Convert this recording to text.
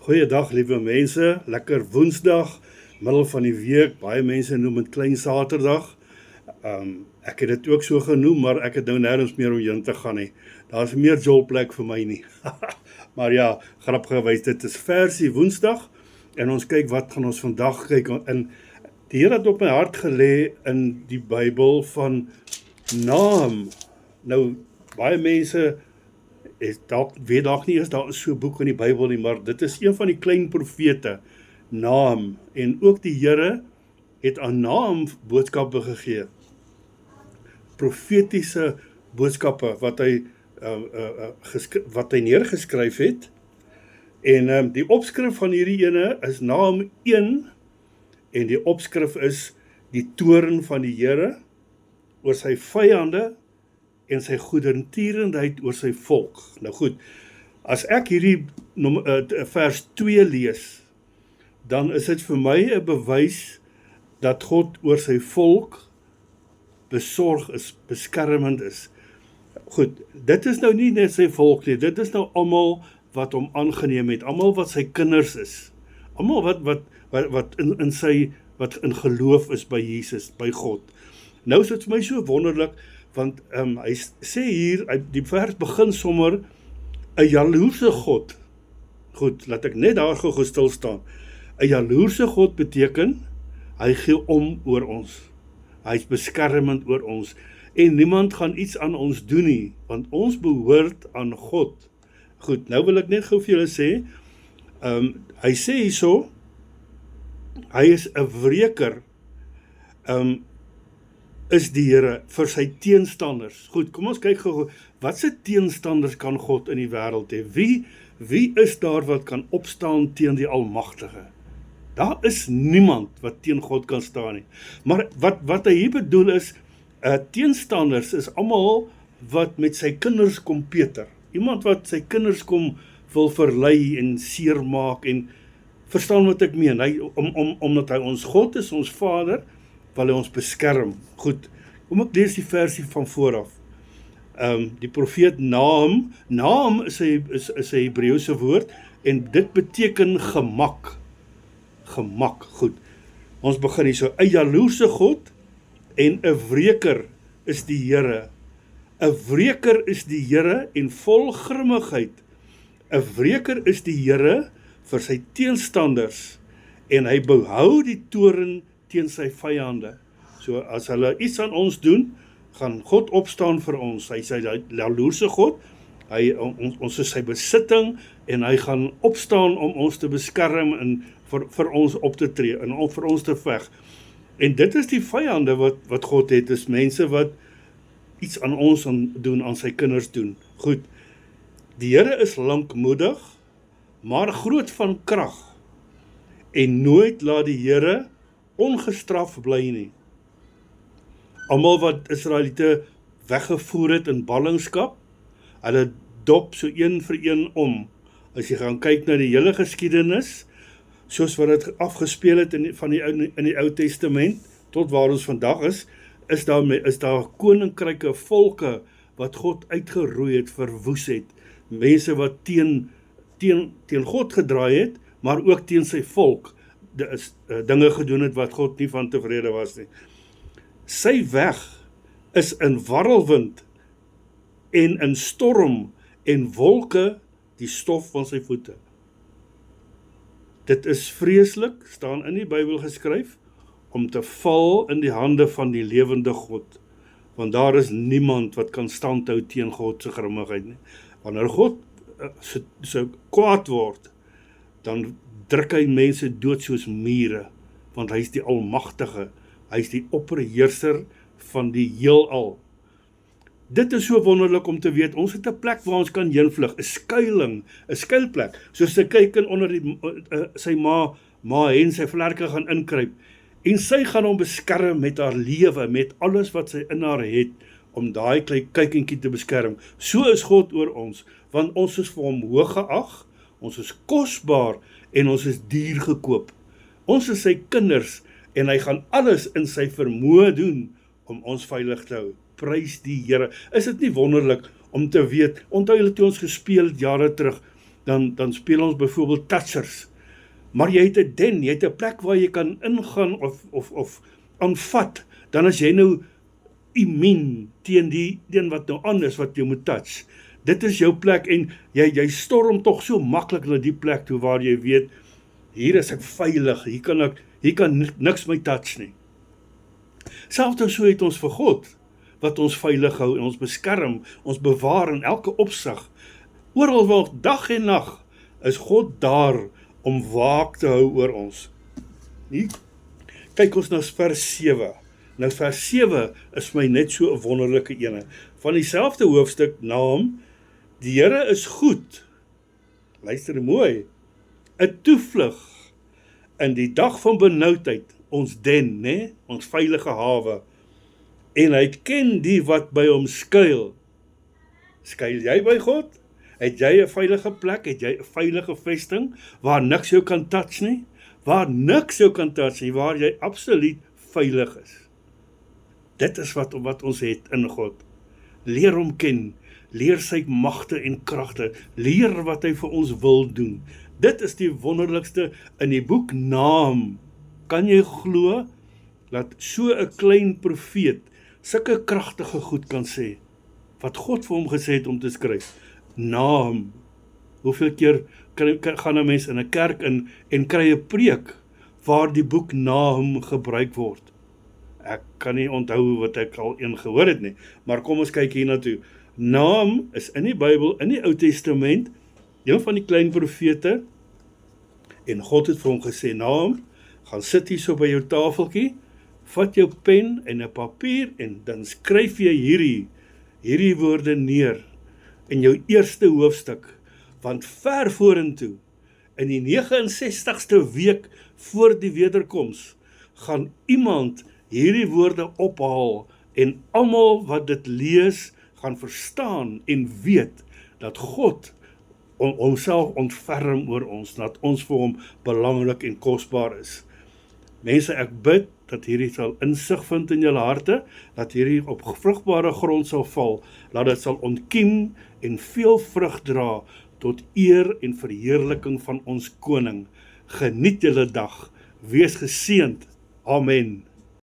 Goeiedag, liewe mense. Lekker Woensdag, middel van die week. Baie mense noem dit Klein Saterdag. Ek het dit ook so genoem, maar ek het nou nêrens meer om heen te gaan nie. Daar's meer jolplek vir my nie. Maar ja, grapgewys, dit is versie Woensdag en ons kyk wat gaan ons vandag kyk. En die Here het op my hart gelê in die Bybel van Naam. Nou, baie mense weet dalk nie eens daar is so 'n boek in die Bybel nie, maar dit is een van die klein profete, Naam. En ook die Here het aan Naam boodskappe gegee. Profetiese boodskappe wat hy neergeskryf het. En die opskrif van hierdie ene is Naam 1 en die opskrif is die toorn van die Here oor sy vyande en sy goedertierenheid oor sy volk. Nou goed, as ek hierdie vers 2 lees, dan is dit vir my 'n bewys dat God oor sy volk besorg is, beskermend is. Goed, dit is nou nie net sy volk nie, dit is nou almal wat hom aangeneem het, almal wat sy kinders is, almal wat in geloof is by Jesus, by God. Nou is dit vir my so wonderlik, want hy sê hier, die vers begin sommer, 'n jaloerse God. Goed, laat ek net daar gou stil staan. 'n Jaloerse God beteken, hy gee om oor ons. Hy is beskermend oor ons. En niemand gaan iets aan ons doen nie, want ons behoort aan God. Goed, nou wil ek net gou vir julle sê, hy sê hierso, hy is 'n wreker, is die Here vir sy teenstanders. Goed, kom ons kyk gou, wat se teenstanders kan God in die wêreld hê? Wie is daar wat kan opstaan teen die Almagtige? Daar is niemand wat teen God kan staan nie. Maar wat hy hier bedoel is, teenstanders is almal wat met sy kinders kom peter. Iemand wat sy kinders kom wil verlei en seermaak en verstaan wat ek meen. Omdat hy ons God is, ons Vader, wil hy ons beskerm. Goed, kom ek lees die versie van vooraf. Die profeet Naam is 'n Hebreëse woord en dit beteken gemak. Gemak, goed. Ons begin hier so, 'n jaloerse God en 'n wreker is die Here. 'n wreker is die Here en vol grimmigheid. 'n wreker is die Here vir sy teenstanders en hy behou die toorn teen sy vyande. So as hulle iets aan ons doen, gaan God opstaan vir ons. Hy sê jaloerse God, ons is sy besitting en hy gaan opstaan om ons te beskerm en vir ons op te tree en om vir ons te veg. En dit is die vyande wat God het, is mense wat iets aan ons doen, aan sy kinders doen. Goed, die Here is lankmoedig, maar groot van krag en nooit laat die Here ongestraf bly nie. Almal wat Israeliete weggevoer het in ballingskap, hulle dop so een vir een om. As jy gaan kyk na die hele geskiedenis, soos wat dit afgespeel het in die Ou Testament, tot waar ons vandag is daar koninkryke, volke, wat God uitgeroei het, verwoes het, mense wat teen God gedraai het, maar ook teen sy volk, dinge gedoen het wat God nie van tevrede was nie. Sy weg is in warrelwind en in storm en wolke die stof van sy voete. Dit is vreeslik, staan in die Bybel geskryf, om te val in die hande van die lewende God, want daar is niemand wat kan standhou teen God se grimmigheid nie. Wanneer God so kwaad word, dan druk hy mense dood soos mure, want hy is die Almagtige, hy is die opperheerser van die heelal. Dit is so wonderlik om te weet, ons het 'n plek waar ons kan heenvlug, 'n skuiling, 'n skuilplek, soos sy kyk en onder sy ma en sy vlerke gaan inkruip, en sy gaan hom beskerm met haar lewe, met alles wat sy in haar het, om daai kykentjie te beskerm. So is God oor ons, want ons is vir hom hoog geag, ons is kosbaar, en ons is duur gekoop. Ons is sy kinders, en hy gaan alles in sy vermoë doen, om ons veilig te hou. Prys die Here. Is dit nie wonderlik om te weet, onthou julle toe ons gespeel het jare terug, dan speel ons byvoorbeeld touchers. Maar jy het 'n den, jy het 'n plek waar jy kan ingaan of aanvat, dan is jy nou immuun teen die wat nou anders wat jy moet touch. Dit is jou plek en jy storm tog so maklik na die plek toe waar jy weet, hier is ek veilig, hier kan niks my touch nie. Selfs so het ons vir God, wat ons veilig hou en ons beskerm, ons bewaar in elke opsig. Oral waar dag en nag is God daar om waak te hou oor ons. Nie? Kyk ons na vers 7. Nou vers 7 is my net so 'n wonderlike ene. Van dieselfde hoofstuk naam, die Here is goed. Luister mooi. 'n toevlug in die dag van benoudheid, ons den, né? Ons veilige hawe. En hy ken die wat by hom skuil. Skuil jy by God? Het jy 'n veilige plek? Het jy 'n veilige vesting waar niks jou kan touch nie? Waar niks jou kan touch nie, waar jy absoluut veilig is. Dit is wat ons het in God. Leer hom ken, leer sy magte en kragte, leer wat hy vir ons wil doen. Dit is die wonderlikste in die boek Naam. Kan jy glo dat so 'n klein profeet sulke kragtige goed kan sê, wat God vir hom gesê het om te skryf? Naam. Hoeveel keer gaan 'n mens in 'n kerk in en kry 'n preek waar die boek Naam gebruik word? Ek kan nie onthou wat ek al een gehoor het nie, maar kom ons kyk hier na toe. Naam is in die Bybel, in die Ou Testament, een van die klein profete, en God het vir hom gesê, Naam, gaan sit hier so by jou tafeltjie, vat jou pen en 'n papier en dan skryf jy hierdie woorde neer in jou eerste hoofstuk, want ver vorentoe, in die 69ste week voor die wederkoms, gaan iemand hierdie woorde ophaal en almal wat dit lees, gaan verstaan en weet dat God homself ontferm oor ons, dat ons vir hom belangrik en kosbaar is. Mense, ek bid dat hierdie sal insig vind in julle harte, dat hierdie op vrugbare grond sal val, dat dit sal ontkiem en veel vrug dra tot eer en verheerliking van ons koning. Geniet julle dag, wees geseënd. Amen.